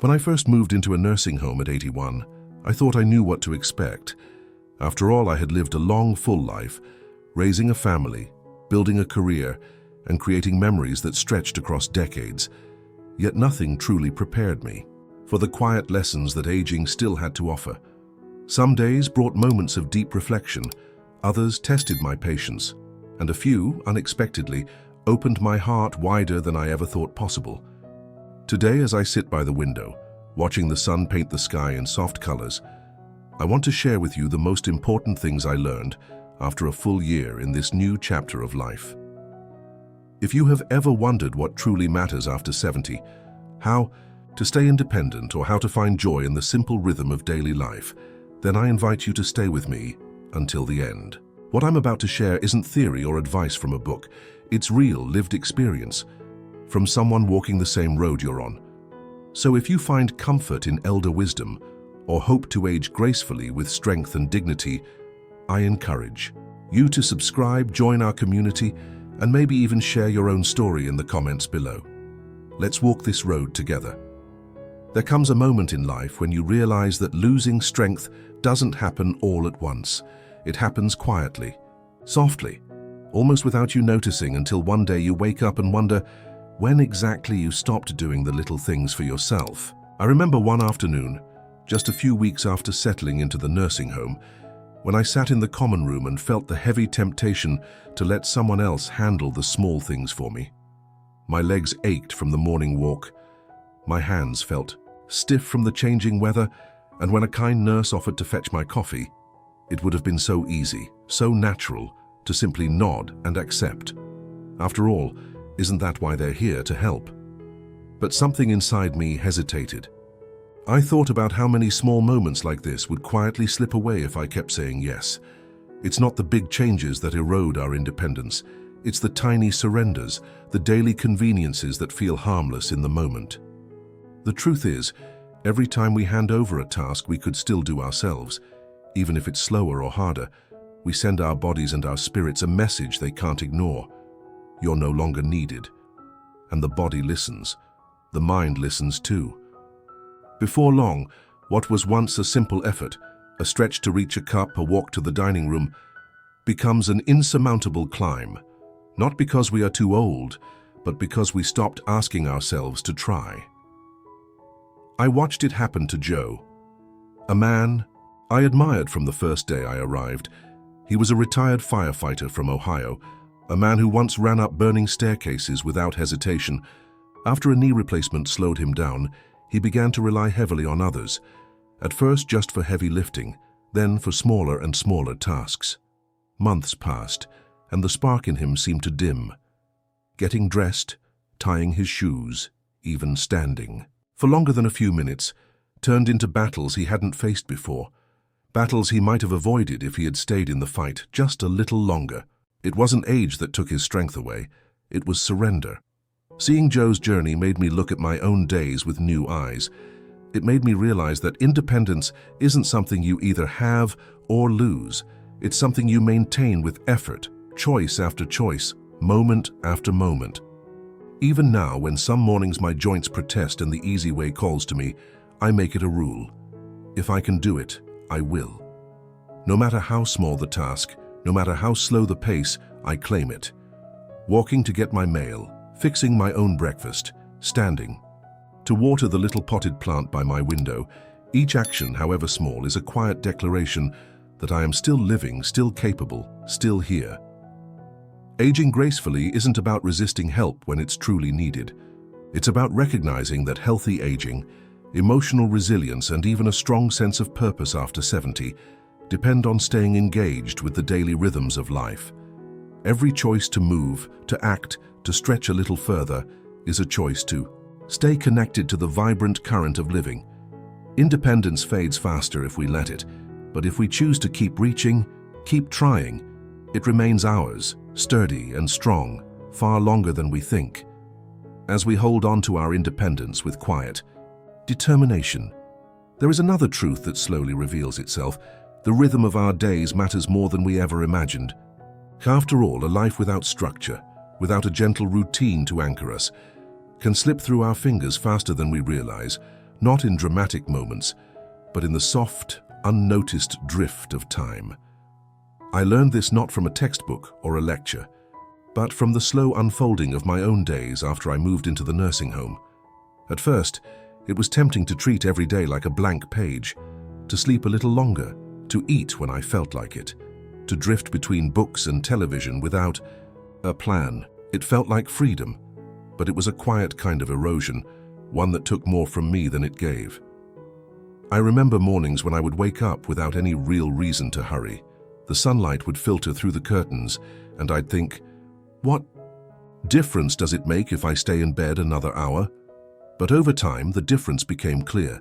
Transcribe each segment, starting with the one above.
When I first moved into a nursing home at 81, I thought I knew what to expect. After all, I had lived a long, full life, raising a family, building a career, and creating memories that stretched across decades. Yet nothing truly prepared me for the quiet lessons that aging still had to offer. Some days brought moments of deep reflection, others tested my patience, and a few, unexpectedly, opened my heart wider than I ever thought possible. Today, as I sit by the window, watching the sun paint the sky in soft colors, I want to share with you the most important things I learned after a full year in this new chapter of life. If you have ever wondered what truly matters after 70, how to stay independent or how to find joy in the simple rhythm of daily life, then I invite you to stay with me until the end. What I'm about to share isn't theory or advice from a book. It's real, lived experience from someone walking the same road you're on. So if you find comfort in elder wisdom or hope to age gracefully with strength and dignity, I encourage you to subscribe, join our community, and maybe even share your own story in the comments below. Let's walk this road together. There comes a moment in life when you realize that losing strength doesn't happen all at once. It happens quietly, softly, almost without you noticing, until one day you wake up and wonder when exactly you stopped doing the little things for yourself. I remember one afternoon, just a few weeks after settling into the nursing home, when I sat in the common room and felt the heavy temptation to let someone else handle the small things for me. My legs ached from the morning walk, my hands felt stiff from the changing weather, and when a kind nurse offered to fetch my coffee, it would have been so easy, so natural, to simply nod and accept. After all, isn't that why they're here, to help? But something inside me hesitated. I thought about how many small moments like this would quietly slip away if I kept saying yes. It's not the big changes that erode our independence. It's the tiny surrenders, the daily conveniences that feel harmless in the moment. The truth is, every time we hand over a task we could still do ourselves, even if it's slower or harder, we send our bodies and our spirits a message they can't ignore. You're no longer needed. And the body listens. The mind listens too. Before long, what was once a simple effort, a stretch to reach a cup, a walk to the dining room, becomes an insurmountable climb. Not because we are too old, but because we stopped asking ourselves to try. I watched it happen to Joe, a man I admired from the first day I arrived. He was a retired firefighter from Ohio, a man who once ran up burning staircases without hesitation. After a knee replacement slowed him down, he began to rely heavily on others, at first just for heavy lifting, then for smaller and smaller tasks. Months passed, and the spark in him seemed to dim. Getting dressed, tying his shoes, even standing, for longer than a few minutes, turned into battles he hadn't faced before, battles he might have avoided if he had stayed in the fight just a little longer. It wasn't age that took his strength away, it was surrender. Seeing Joe's journey made me look at my own days with new eyes. It made me realize that independence isn't something you either have or lose. It's something you maintain with effort, choice after choice, moment after moment. Even now, when some mornings my joints protest and the easy way calls to me, I make it a rule. If I can do it, I will. No matter how small the task, no matter how slow the pace, I claim it. Walking to get my mail, fixing my own breakfast, standing to water the little potted plant by my window, each action, however small, is a quiet declaration that I am still living, still capable, still here. Aging gracefully isn't about resisting help when it's truly needed. It's about recognizing that healthy aging, emotional resilience, and even a strong sense of purpose after 70 depend on staying engaged with the daily rhythms of life. Every choice to move, to act, to stretch a little further is a choice to stay connected to the vibrant current of living. Independence fades faster if we let it, but if we choose to keep reaching, keep trying, it remains ours, sturdy and strong, far longer than we think. As we hold on to our independence with quiet determination, there is another truth that slowly reveals itself. The rhythm of our days matters more than we ever imagined. After all, a life without structure, without a gentle routine to anchor us, can slip through our fingers faster than we realize, not in dramatic moments, but in the soft, unnoticed drift of time. I learned this not from a textbook or a lecture, but from the slow unfolding of my own days after I moved into the nursing home. At first, it was tempting to treat every day like a blank page, to sleep a little longer, to eat when I felt like it, to drift between books and television without a plan. It felt like freedom, but it was a quiet kind of erosion, one that took more from me than it gave. I remember mornings when I would wake up without any real reason to hurry. The sunlight would filter through the curtains, and I'd think, what difference does it make if I stay in bed another hour? But over time, the difference became clear.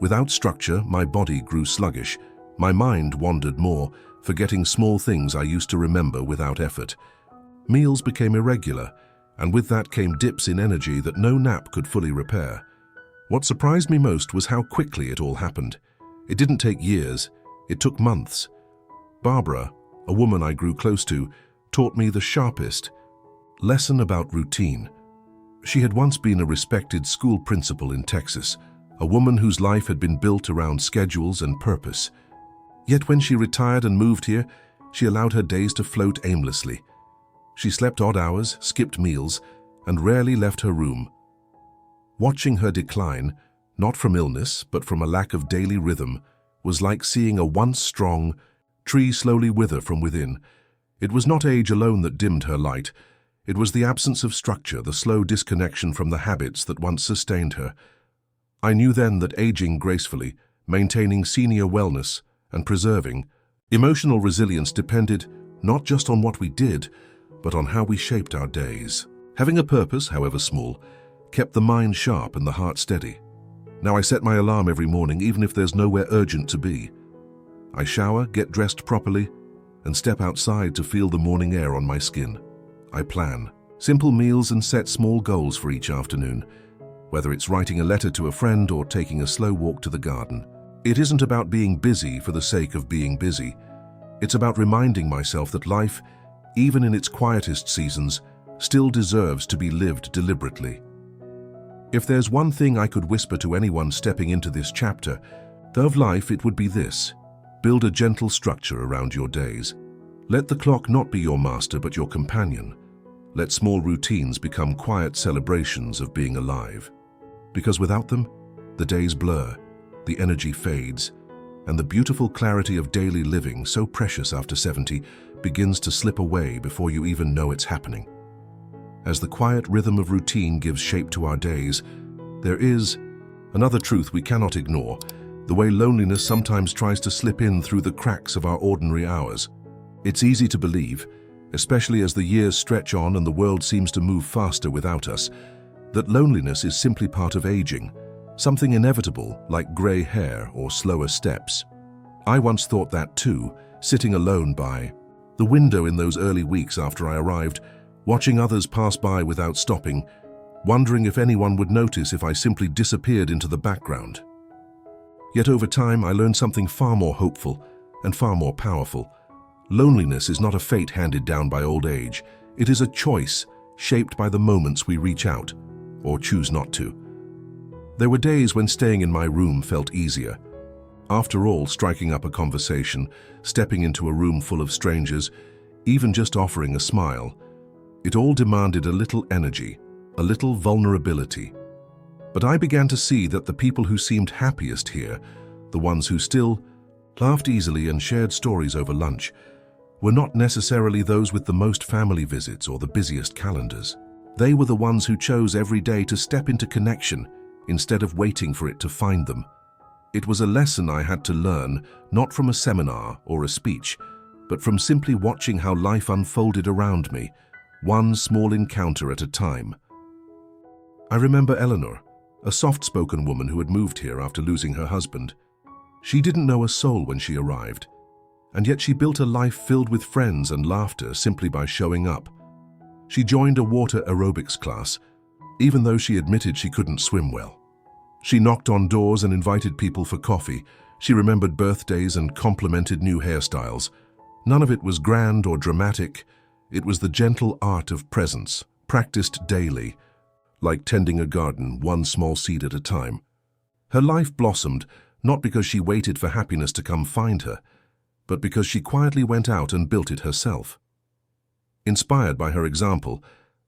Without structure, my body grew sluggish. My mind wandered more, forgetting small things I used to remember without effort. Meals became irregular, and with that came dips in energy that no nap could fully repair. What surprised me most was how quickly it all happened. It didn't take years, it took months. Barbara, a woman I grew close to, taught me the sharpest lesson about routine. She had once been a respected school principal in Texas, a woman whose life had been built around schedules and purpose. Yet when she retired and moved here, she allowed her days to float aimlessly. She slept odd hours, skipped meals, and rarely left her room. Watching her decline, not from illness, but from a lack of daily rhythm, was like seeing a once strong tree slowly wither from within. It was not age alone that dimmed her light. It was the absence of structure, the slow disconnection from the habits that once sustained her. I knew then that aging gracefully, maintaining senior wellness, and preserving emotional resilience depended not just on what we did, but on how we shaped our days. Having a purpose, however small, kept the mind sharp and the heart steady. Now I set my alarm every morning, even if there's nowhere urgent to be. I shower, get dressed properly, and step outside to feel the morning air on my skin. I plan simple meals and set small goals for each afternoon, whether it's writing a letter to a friend or taking a slow walk to the garden. It isn't about being busy for the sake of being busy. It's about reminding myself that life, even in its quietest seasons, still deserves to be lived deliberately. If there's one thing I could whisper to anyone stepping into this chapter of life, it would be this: build a gentle structure around your days. Let the clock not be your master but your companion. Let small routines become quiet celebrations of being alive. Because without them, the days blur, the energy fades, and the beautiful clarity of daily living, so precious after 70, begins to slip away before you even know it's happening. As the quiet rhythm of routine gives shape to our days, there is another truth we cannot ignore: the way loneliness sometimes tries to slip in through the cracks of our ordinary hours. It's easy to believe, especially as the years stretch on and the world seems to move faster without us, that loneliness is simply part of aging, something inevitable like gray hair or slower steps. I once thought that too, sitting alone by the window in those early weeks after I arrived, watching others pass by without stopping, wondering if anyone would notice if I simply disappeared into the background. Yet over time, I learned something far more hopeful and far more powerful. Loneliness is not a fate handed down by old age. It is a choice shaped by the moments we reach out or choose not to. There were days when staying in my room felt easier. After all, striking up a conversation, stepping into a room full of strangers, even just offering a smile, it all demanded a little energy, a little vulnerability. But I began to see that the people who seemed happiest here, the ones who still laughed easily and shared stories over lunch, were not necessarily those with the most family visits or the busiest calendars. They were the ones who chose every day to step into connection instead of waiting for it to find them. It was a lesson I had to learn, not from a seminar or a speech, but from simply watching how life unfolded around me, one small encounter at a time. I remember Eleanor, a soft-spoken woman who had moved here after losing her husband. She didn't know a soul when she arrived, and yet she built a life filled with friends and laughter simply by showing up. She joined a water aerobics class, even though she admitted she couldn't swim well. She knocked on doors and invited people for coffee. She remembered birthdays and complimented new hairstyles. None of it was grand or dramatic. It was the gentle art of presence, practiced daily, like tending a garden, one small seed at a time. Her life blossomed not because she waited for happiness to come find her, but because she quietly went out and built it herself. Inspired by her example,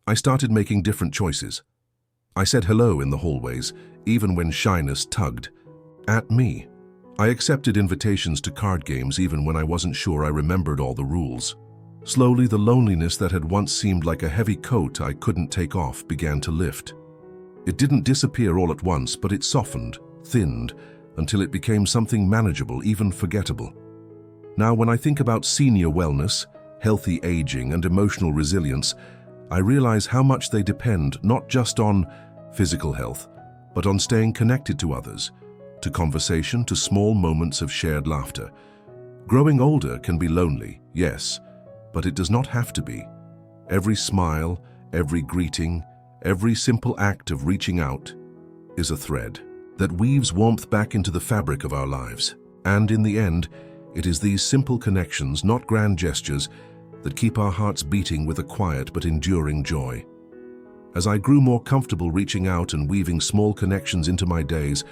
I started making different choices. I said hello in the hallways, even when shyness tugged at me. I accepted invitations to card games even when I wasn't sure I remembered all the rules. Slowly, the loneliness that had once seemed like a heavy coat I couldn't take off began to lift. It didn't disappear all at once, but it softened, thinned, until it became something manageable, even forgettable. Now, when I think about senior wellness, healthy aging, and emotional resilience, I realize how much they depend not just on physical health, but on staying connected to others, to conversation, to small moments of shared laughter. Growing older can be lonely, yes, but it does not have to be. Every smile, every greeting, every simple act of reaching out is a thread that weaves warmth back into the fabric of our lives. And in the end, it is these simple connections, not grand gestures, that keep our hearts beating with a quiet but enduring joy. As I grew more comfortable reaching out and weaving small connections into my days,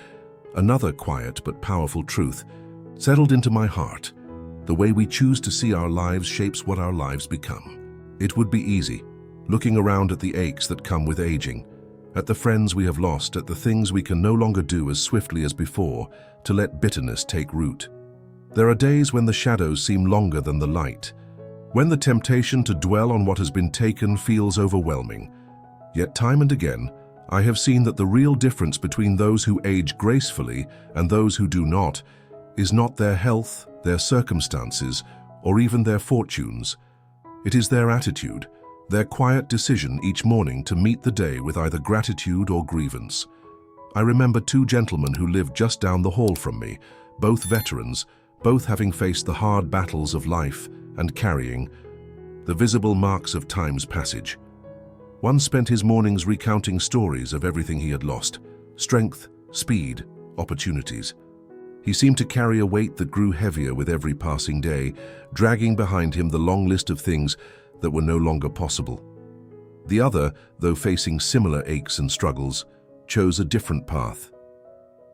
another quiet but powerful truth settled into my heart. The way we choose to see our lives shapes what our lives become. It would be easy, looking around at the aches that come with aging, at the friends we have lost, at the things we can no longer do as swiftly as before, to let bitterness take root. There are days when the shadows seem longer than the light, when the temptation to dwell on what has been taken feels overwhelming. Yet time and again, I have seen that the real difference between those who age gracefully and those who do not is not their health, their circumstances, or even their fortunes. It is their attitude, their quiet decision each morning to meet the day with either gratitude or grievance. I remember two gentlemen who lived just down the hall from me, both veterans, both having faced the hard battles of life and carrying the visible marks of time's passage. One spent his mornings recounting stories of everything he had lost: strength, speed, opportunities. He seemed to carry a weight that grew heavier with every passing day, dragging behind him the long list of things that were no longer possible. The other, though facing similar aches and struggles, chose a different path.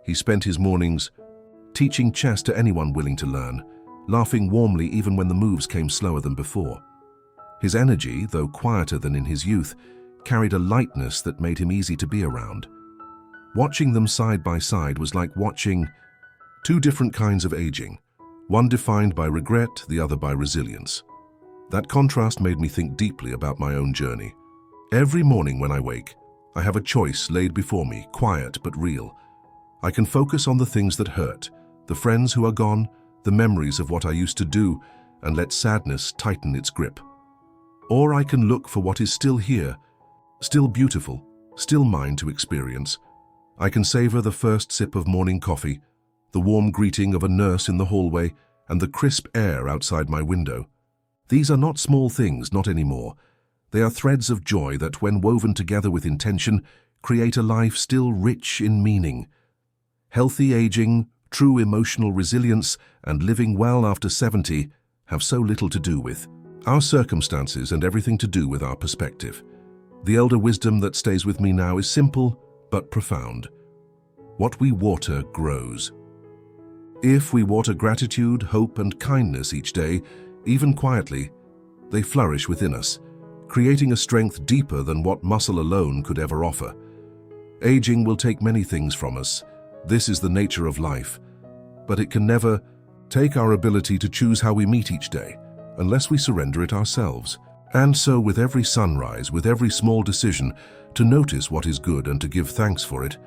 He spent his mornings teaching chess to anyone willing to learn, laughing warmly even when the moves came slower than before. His energy, though quieter than in his youth, carried a lightness that made him easy to be around. Watching them side by side was like watching two different kinds of aging, one defined by regret, the other by resilience. That contrast made me think deeply about my own journey. Every morning when I wake, I have a choice laid before me, quiet but real. I can focus on the things that hurt, the friends who are gone, the memories of what I used to do, and let sadness tighten its grip. Or I can look for what is still here, still beautiful, still mine to experience. I can savor the first sip of morning coffee, the warm greeting of a nurse in the hallway, and the crisp air outside my window. These are not small things, not anymore. They are threads of joy that, when woven together with intention, create a life still rich in meaning. Healthy aging, true emotional resilience, and living well after 70 have so little to do with our circumstances and everything to do with our perspective. The elder wisdom that stays with me now is simple but profound. What we water grows. If we water gratitude, hope, and kindness each day, even quietly, they flourish within us, creating a strength deeper than what muscle alone could ever offer. Aging will take many things from us. This is the nature of life. But it can never take our ability to choose how we meet each day, unless we surrender it ourselves. And so with every sunrise, with every small decision, to notice what is good and to give thanks for it,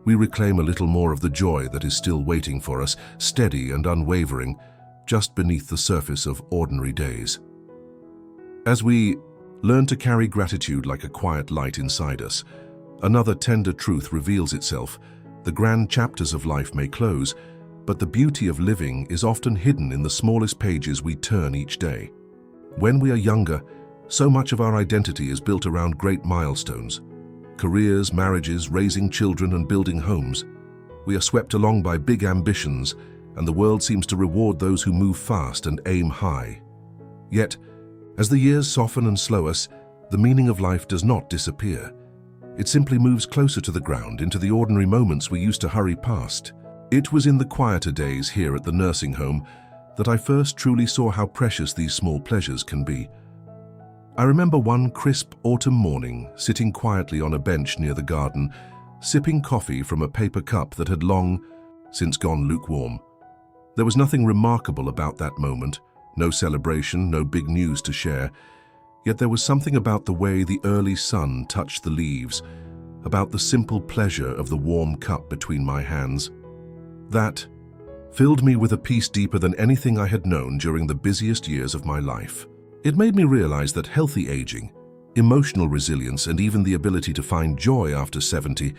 we reclaim a little more of the joy that is still waiting for us, steady and unwavering, just beneath the surface of ordinary days. As we learn to carry gratitude like a quiet light inside us, another tender truth reveals itself. The grand chapters of life may close, but the beauty of living is often hidden in the smallest pages we turn each day. When we are younger, so much of our identity is built around great milestones: careers, marriages, raising children, and building homes. We are swept along by big ambitions, and the world seems to reward those who move fast and aim high. Yet, as the years soften and slow us, the meaning of life does not disappear. It simply moves closer to the ground, into the ordinary moments we used to hurry past. It was in the quieter days here at the nursing home that I first truly saw how precious these small pleasures can be. I remember one crisp autumn morning, sitting quietly on a bench near the garden, sipping coffee from a paper cup that had long since gone lukewarm. There was nothing remarkable about that moment, no celebration, no big news to share, yet there was something about the way the early sun touched the leaves, about the simple pleasure of the warm cup between my hands, that filled me with a peace deeper than anything I had known during the busiest years of my life. It made me realize that healthy aging, emotional resilience, and even the ability to find joy after 70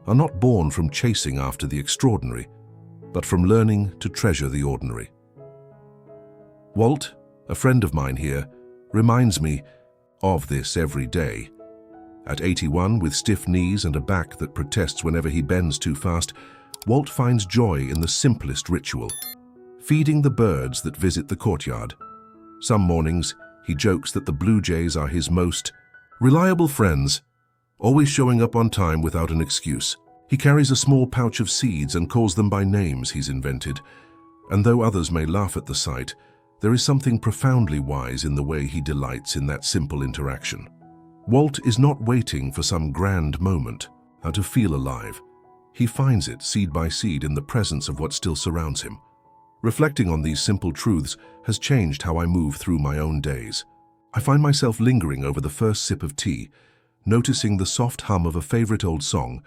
are not born from chasing after the extraordinary, but from learning to treasure the ordinary. Walt, a friend of mine here, reminds me of this every day. At 81, with stiff knees and a back that protests whenever he bends too fast, Walt finds joy in the simplest ritual: feeding the birds that visit the courtyard. Some mornings, he jokes that the blue jays are his most reliable friends, always showing up on time without an excuse. He carries a small pouch of seeds and calls them by names he's invented, and though others may laugh at the sight, there is something profoundly wise in the way he delights in that simple interaction. Walt is not waiting for some grand moment to feel alive. He finds it seed by seed in the presence of what still surrounds him. Reflecting on these simple truths has changed how I move through my own days. I find myself lingering over the first sip of tea, noticing the soft hum of a favorite old song,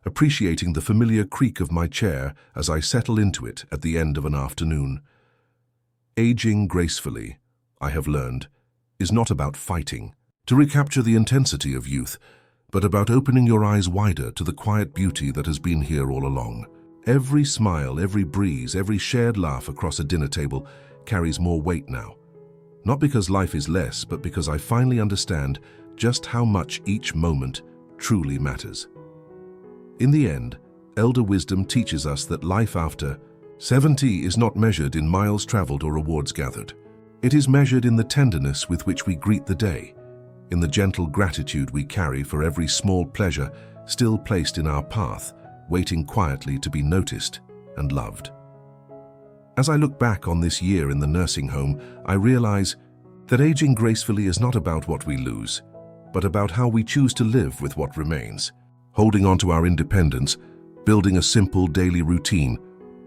appreciating the familiar creak of my chair as I settle into it at the end of an afternoon. Aging gracefully, I have learned, is not about fighting to recapture the intensity of youth, but about opening your eyes wider to the quiet beauty that has been here all along. Every smile, every breeze, every shared laugh across a dinner table carries more weight now. Not because life is less, but because I finally understand just how much each moment truly matters. In the end, elder wisdom teaches us that life after 70 is not measured in miles traveled or awards gathered. It is measured in the tenderness with which we greet the day, in the gentle gratitude we carry for every small pleasure still placed in our path, waiting quietly to be noticed and loved. As I look back on this year in the nursing home, I realize that aging gracefully is not about what we lose, but about how we choose to live with what remains, holding on to our independence, building a simple daily routine,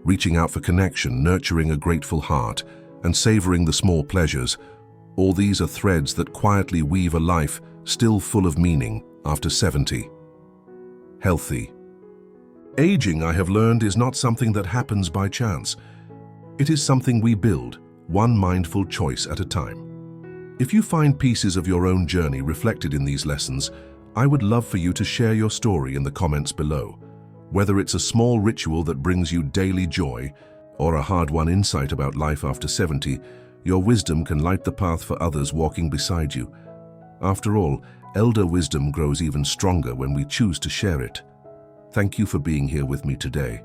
reaching out for connection, nurturing a grateful heart, and savoring the small pleasures. All these are threads that quietly weave a life still full of meaning after 70. Healthy. Aging, I have learned, is not something that happens by chance. It is something we build, one mindful choice at a time. If you find pieces of your own journey reflected in these lessons, I would love for you to share your story in the comments below. Whether it's a small ritual that brings you daily joy or a hard-won insight about life after 70, your wisdom can light the path for others walking beside you. After all, elder wisdom grows even stronger when we choose to share it. Thank you for being here with me today.